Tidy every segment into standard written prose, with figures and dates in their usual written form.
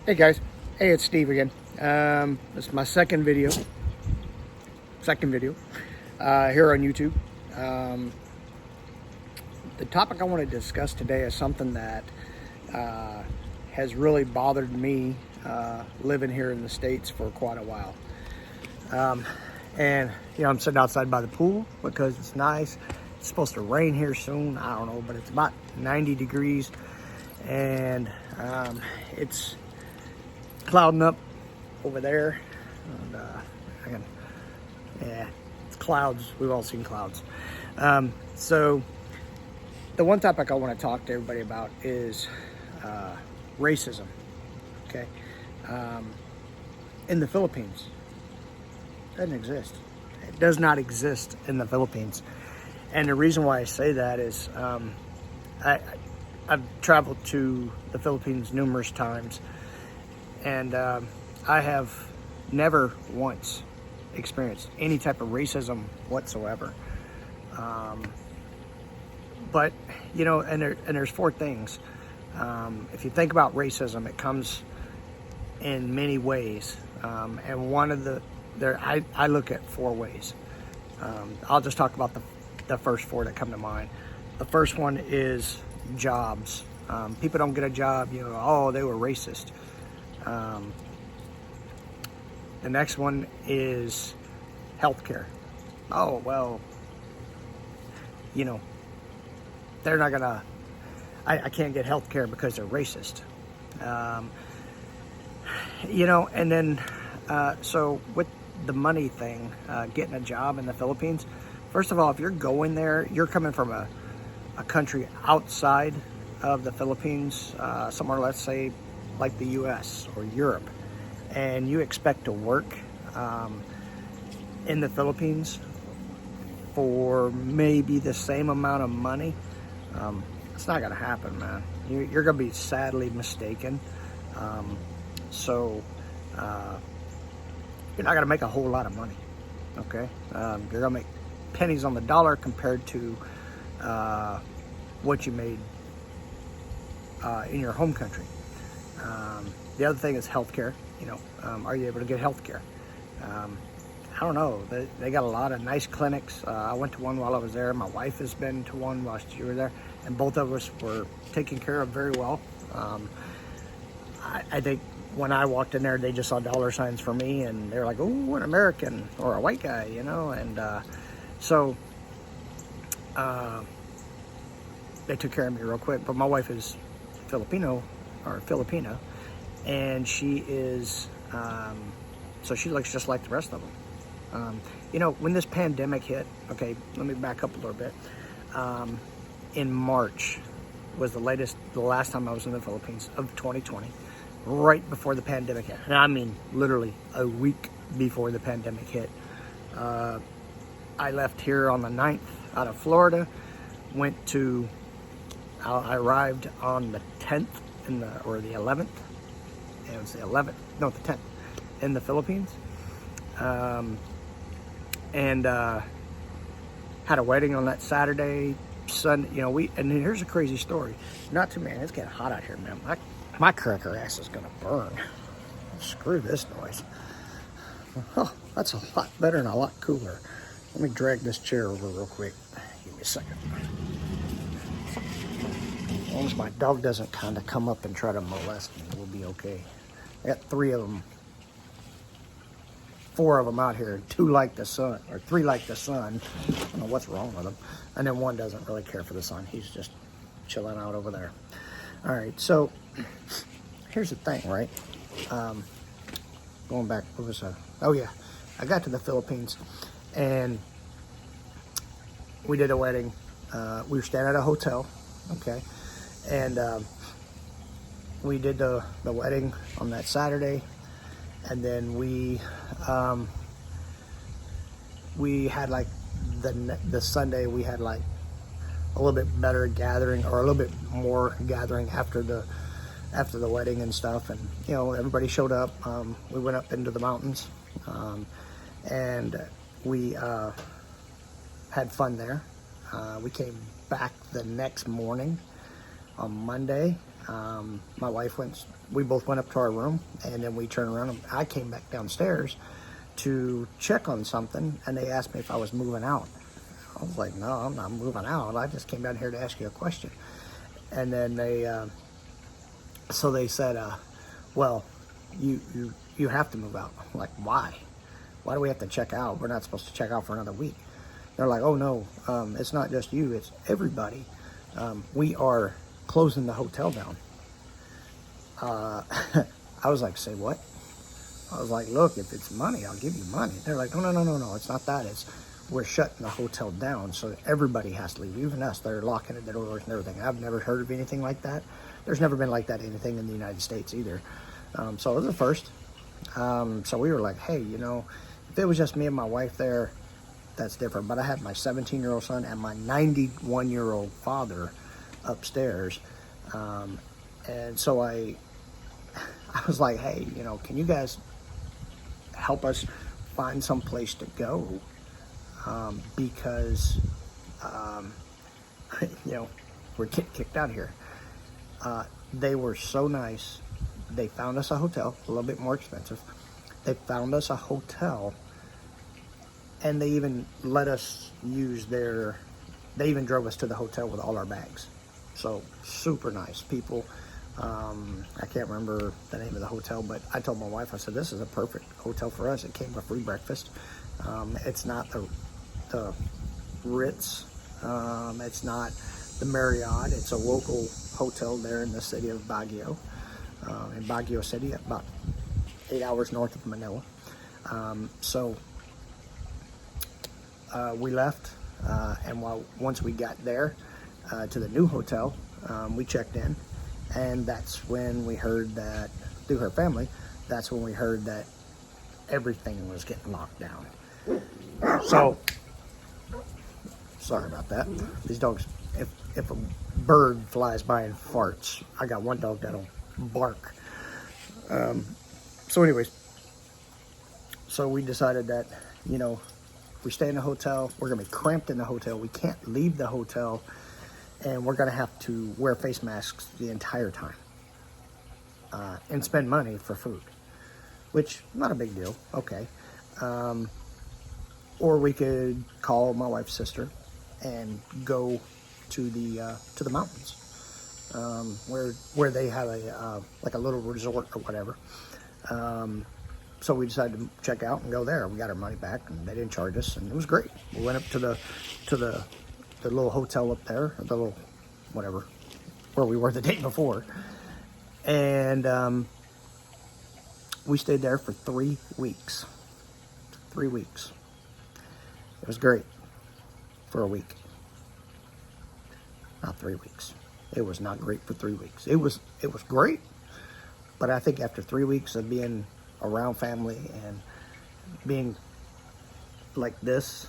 Hey guys, hey, it's Steve again. This is my second video here on YouTube. The topic I want to discuss today is something that has really bothered me living here in the States for quite a while. And I'm sitting outside by the pool because it's nice. It's supposed to rain here soon. I don't know, but it's about 90 degrees and it's clouding up over there. And it's clouds. We've all seen clouds. So the one topic I want to talk to everybody about is racism. Okay, in the Philippines, it doesn't exist. It does not exist in the Philippines, and the reason why I say that is I've traveled to the Philippines numerous times, and I have never once experienced any type of racism whatsoever. But there's four things. If you think about racism, it comes in many ways, and one of I look at four ways. I'll just talk about the first four that come to mind. The first one is jobs. People don't get a job, oh, they were racist. The next one is healthcare. Oh, well, they're not gonna, I can't get healthcare because they're racist. And then, so with the money thing, getting a job in the Philippines, first of all, if you're going there, you're coming from a country outside of the Philippines, somewhere, let's say, like the US or Europe, and you expect to work in the Philippines for maybe the same amount of money, it's not gonna happen, man. You're gonna be sadly mistaken. So you're not gonna make a whole lot of money, okay? You're gonna make pennies on the dollar compared to what you made in your home country. The other thing is healthcare. Are you able to get healthcare? I don't know. They got a lot of nice clinics. I went to one while I was there. My wife has been to one while she was there, and both of us were taken care of very well. I think when I walked in there, they just saw dollar signs for me, and they were like, "Oh, an American or a white guy," And so they took care of me real quick. But my wife is Filipina, and she is so she looks just like the rest of them. When this pandemic hit, okay, let me back up a little bit. In March was the last time I was in the Philippines of 2020, right before the pandemic hit. And I mean, literally a week before the pandemic hit. I left here on the 9th out of Florida, I arrived on the 10th or the 11th. It was the 11th, no, the 10th in the Philippines. And had a wedding on that Saturday, Sunday. And here's a crazy story. Not too, man, it's getting hot out here, man. My cracker ass is gonna burn. Screw this noise. Oh, that's a lot better and a lot cooler. Let me drag this chair over real quick. Give me a second. As long as my dog doesn't kind of come up and try to molest me, we'll be okay. I got 3 of them. 4 of them out here, 2 like the sun, or 3 like the sun. I don't know what's wrong with them. And then 1 doesn't really care for the sun. He's just chilling out over there. All right, so here's the thing, right? Going back, oh yeah, I got to the Philippines and we did a wedding. We were staying at a hotel, okay? And we did the wedding on that Saturday. And then we had like the Sunday, we had like a little bit better gathering, or a little bit more gathering after the wedding and stuff. And everybody showed up. We went up into the mountains, and we had fun there. We came back the next morning on Monday. My wife we both went up to our room, and then we turned around and I came back downstairs to check on something, and they asked me if I was moving out. I was like, no, I'm not moving out. I just came down here to ask you a question. And then so they said, well, you have to move out. I'm like, why? Why do we have to check out? We're not supposed to check out for another week. They're like, oh no, it's not just you, it's everybody. We are closing the hotel down. I was like, say what? I was like, look, if it's money, I'll give you money. They're like, no, it's not that. We're shutting the hotel down, so everybody has to leave, even us. They're locking the doors and everything. I've never heard of anything like that. There's never been like that anything in the United States either. So it was the first. So we were like, hey, if it was just me and my wife there, that's different. But I had my 17-year-old son and my 91-year-old father upstairs. And so I was like, hey, can you guys help us find some place to go? Because, we're getting kicked out of here. They were so nice. They found us a hotel, a little bit more expensive. They found us a hotel, and they even let us use they even drove us to the hotel with all our bags. So super nice people. I can't remember the name of the hotel, but I told my wife, I said, this is a perfect hotel for us. It came with free breakfast. It's not the Ritz. It's not the Marriott. It's a local hotel there in the city of Baguio, in Baguio City, about 8 hours north of Manila. So we left, and once we got there to the new hotel, we checked in, and that's when we heard that, through her family, that's when we heard that everything was getting locked down. So, sorry about that. These dogs, if a bird flies by and farts, I got one dog that'll bark. So anyways, so we decided that, if we stay in the hotel, we're going to be cramped in the hotel. We can't leave the hotel, and we're going to have to wear face masks the entire time and spend money for food, which, not a big deal. Okay. Or we could call my wife's sister and go to the mountains, where they have like a little resort or whatever. So we decided to check out and go there. We got our money back, and they didn't charge us, and it was great. We went up to the little hotel up there, or the little whatever, where we were the day before, and we stayed there for 3 weeks. 3 weeks. It was great for a week. Not 3 weeks. It was not great for 3 weeks. It was great, but I think after 3 weeks of being around family and being like this,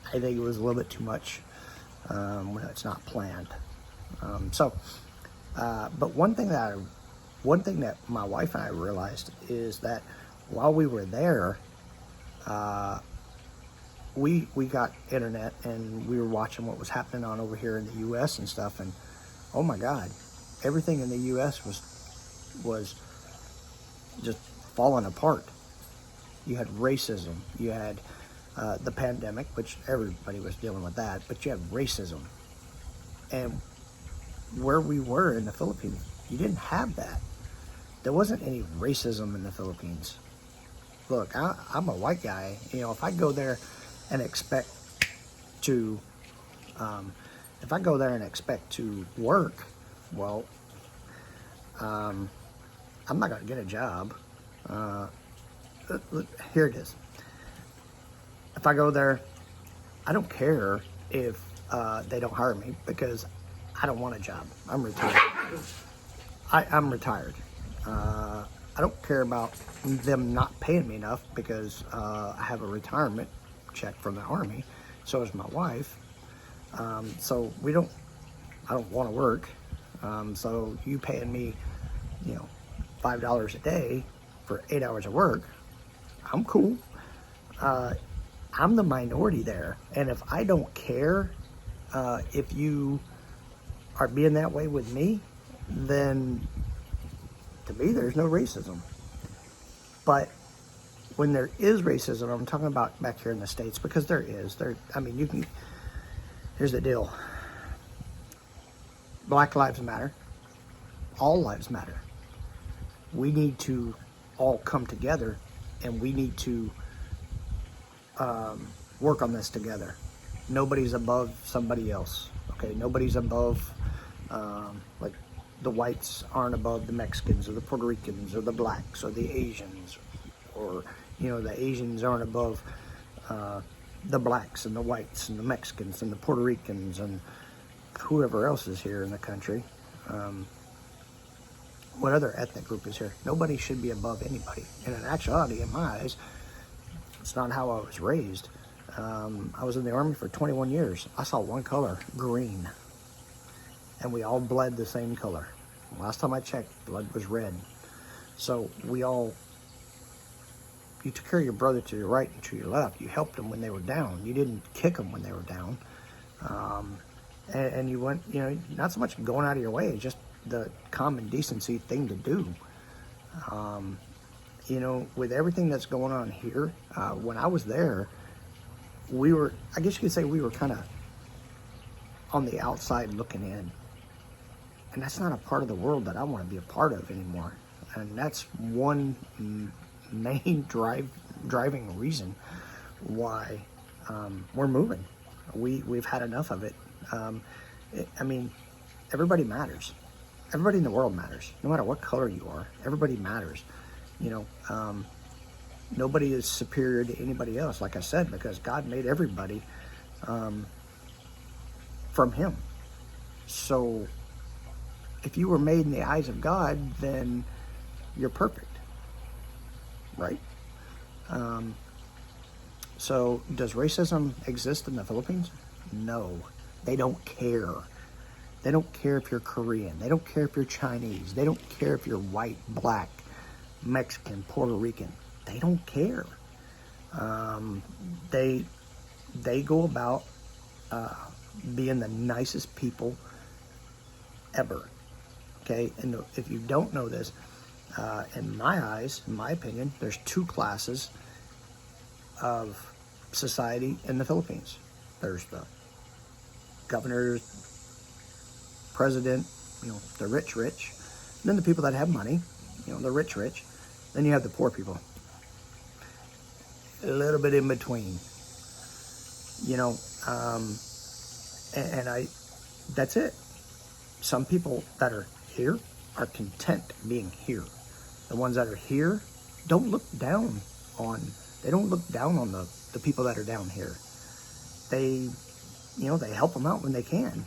I think it was a little bit too much when it's not planned. But one thing that my wife and I realized is that while we were there, we got internet, and we were watching what was happening on over here in the U.S. and stuff, and oh my God, everything in the U.S. was just falling apart. You had racism, you had the pandemic, which everybody was dealing with that, but you had racism. And where we were in the Philippines, you didn't have that. There wasn't any racism in the Philippines. Look, I'm a white guy. If I go there and expect to work, well, I'm not going to get a job. Here it is. If I go there, I don't care if they don't hire me, because I don't want a job. I'm retired. I'm retired. I don't care about them not paying me enough, because I have a retirement check from the Army. So does my wife. So I don't want to work. So you paying me, $5 a day for 8 hours of work, I'm cool. I'm the minority there. And if I don't care if you are being that way with me, then to me, there's no racism. But when there is racism, I'm talking about back here in the States, because there is. I mean, here's the deal. Black lives matter. All lives matter. We need to all come together, and we need to work on this together. Nobody's above somebody else. Okay, nobody's above, like the whites aren't above the Mexicans or the Puerto Ricans or the blacks or the Asians, or the Asians aren't above the blacks and the whites and the Mexicans and the Puerto Ricans and whoever else is here in the country. What other ethnic group is here? Nobody should be above anybody. And in actuality, in my eyes, it's not how I was raised. I was in the Army for 21 years. I saw one color, green. And we all bled the same color. Last time I checked, blood was red. So you took care of your brother to your right and to your left. You helped them when they were down. You didn't kick them when they were down. And you went, not so much going out of your way, just the common decency thing to do. With everything that's going on here, when I was there, I guess you could say we were kind of on the outside looking in. And that's not a part of the world that I want to be a part of anymore. And that's one main driving reason why we're moving. We've had enough of it. Everybody matters. Everybody in the world matters. No matter what color you are, everybody matters. Nobody is superior to anybody else, like I said, because God made everybody from Him. So if you were made in the eyes of God, then you're perfect, right? So does racism exist in the Philippines? No, they don't care. They don't care if you're Korean. They don't care if you're Chinese. They don't care if you're white, black, Mexican, Puerto Rican. They don't care. They go about being the nicest people ever. Okay, and if you don't know this, in my eyes, in my opinion, there's two classes of society in the Philippines. There's the governor, president, the rich, and then the people that have money, the rich. Then you have the poor people. A little bit in between, that's it. Some people that are here are content being here. The ones that are here don't look down on the people that are down here. They help them out when they can.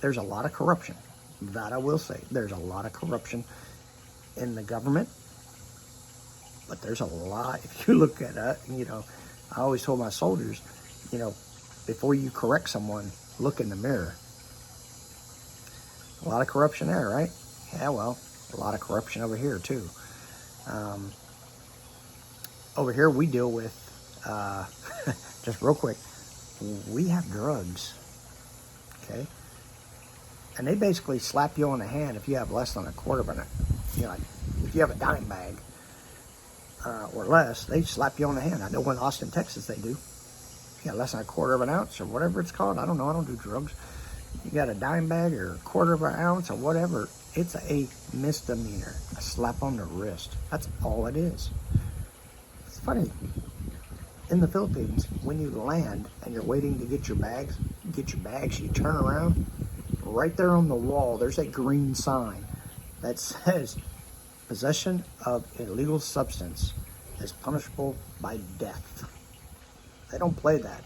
There's a lot of corruption. That I will say. There's a lot of corruption in the government. But there's a lot, if you look at it, I always told my soldiers, before you correct someone, look in the mirror. A lot of corruption there, right? Yeah, well, a lot of corruption over here, too. Over here, we deal with, just real quick, we have drugs, okay? And they basically slap you on the hand if you have less than a quarter of an, if you have a dime bag or less, they slap you on the hand. I know in Austin, Texas, they do. If you got less than a quarter of an ounce or whatever it's called, I don't know, I don't do drugs. You got a dime bag or a quarter of an ounce or whatever, it's a misdemeanor, a slap on the wrist. That's all it is. It's funny. In the Philippines, when you land and you're waiting to get your bags, you turn around, right there on the wall, there's a green sign that says, possession of illegal substance is punishable by death. They don't play that.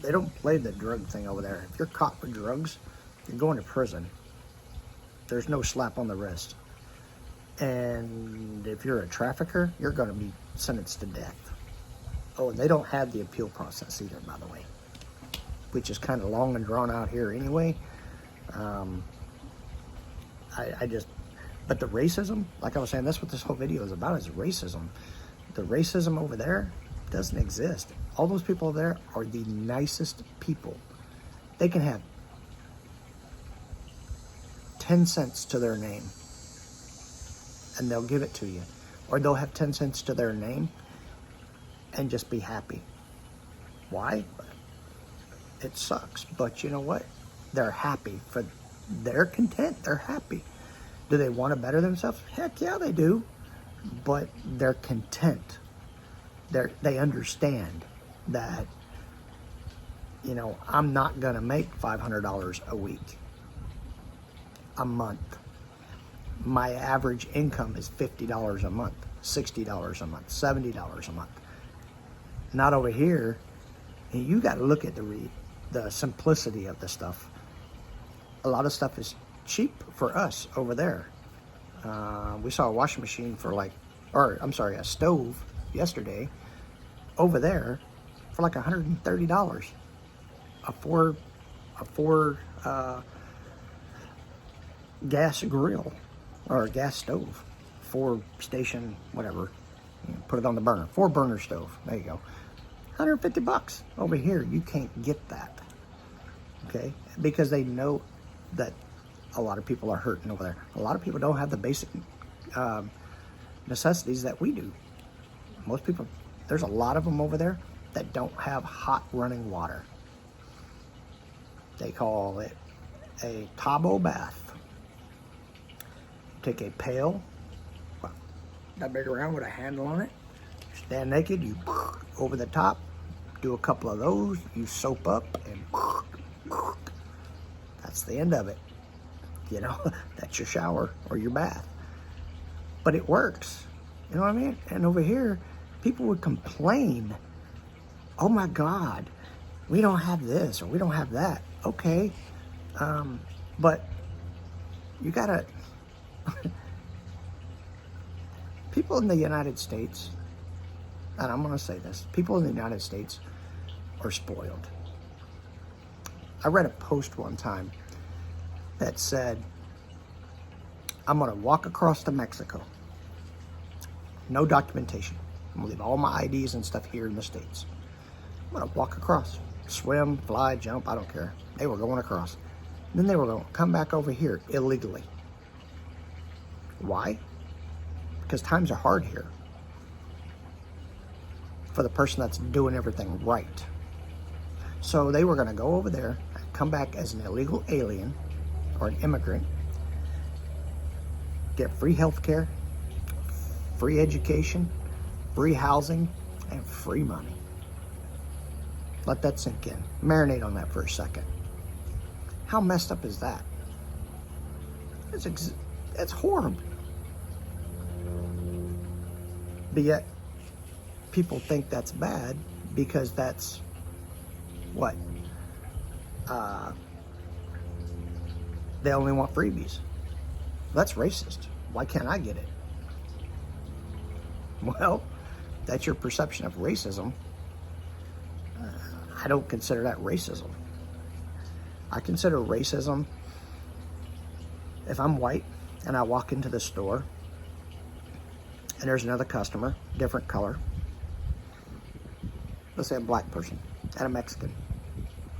They don't play the drug thing over there. If you're caught with drugs, you're going to prison. There's no slap on the wrist. And if you're a trafficker, you're going to be sentenced to death. Oh, and they don't have the appeal process either, by the way, which is kind of long and drawn out here anyway. But the racism, like I was saying, that's what this whole video is about, is racism. The racism over there doesn't exist. All those people there are the nicest people. They can have 10 cents to their name and they'll give it to you. Or they'll have 10 cents to their name and just be happy. Why? It sucks, but you know what? They're happy. They're content. They're happy. Do they want to better themselves? Heck yeah, they do. But they're content. They understand that, you know, I'm not going to make $500 a week, a month. My average income is $50 a month, $60 a month, $70 a month. Not over here. And you got to look at the simplicity of the stuff. A lot of stuff is cheap for us over there. We saw a washing machine for a stove yesterday over there for like $130. A four gas grill or a gas stove, 4 station, whatever. You put it on the burner, 4 burner stove. There you go. $150 over here. You can't get that. Okay, because they know that a lot of people are hurting over there. A lot of people don't have the basic necessities that we do. Most people, there's a lot of them over there that don't have hot running water. They call it a Tabo bath. Take a pail, that big around with a handle on it, stand naked, you over the top, do a couple of those, you soap up, and that's the end of it. You know, that's your shower or your bath. But it works. You know what I mean? And over here, people would complain, oh my God, we don't have this or we don't have that. Okay, but you gotta, people in the United States, and I'm gonna say this, people in the United States are spoiled. I read a post one time that said, I'm gonna walk across to Mexico. No documentation. I'm gonna leave all my IDs and stuff here in the States. I'm gonna walk across. Swim, fly, jump, I don't care. They were going across. Then they were going to come back over here illegally. Why? Because times are hard here for the person that's doing everything right. So they were going to go over there, come back as an illegal alien or an immigrant, get free health care, free education, free housing, and free money. Let that sink in. Marinate on that for a second. How messed up is that? It's horrible. But yet, people think that's bad because that's what? They only want freebies. That's racist. Why can't I get it? Well, that's your perception of racism. I don't consider that racism. I consider racism if I'm white and I walk into the store and there's another customer, different color, let's say a black person and a Mexican,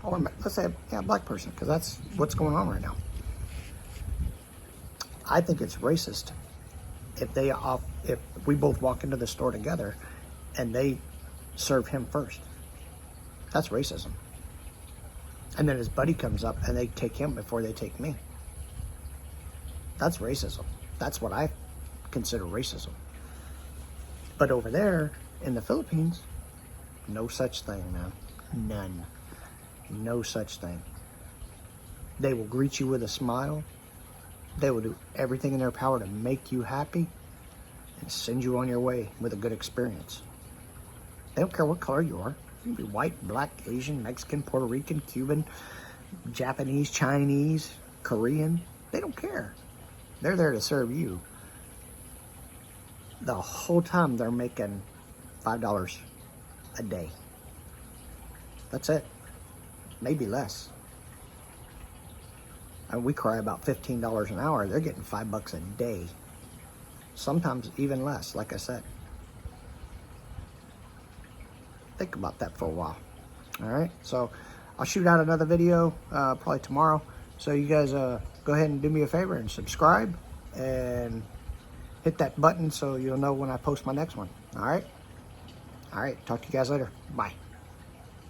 or let's say a black person, because that's what's going on right now. I think it's racist if we both walk into the store together and they serve him first. That's racism. And then his buddy comes up and they take him before they take me. That's racism. That's what I consider racism. But over there in the Philippines, no such thing, man. None. No such thing. They will greet you with a smile. They will do everything in their power to make you happy and send you on your way with a good experience. They don't care what color you are. You can be white, black, Asian, Mexican, Puerto Rican, Cuban, Japanese, Chinese, Korean. They don't care. They're there to serve you. The whole time they're making $5 a day. That's it. Maybe less. And we cry about $15 an hour. They're getting $5 a day. Sometimes even less, like I said. Think about that for a while. All right, so I'll shoot out another video probably tomorrow. So you guys go ahead and do me a favor and subscribe and hit that button so you'll know when I post my next one. All right? All right. Talk to you guys later. Bye.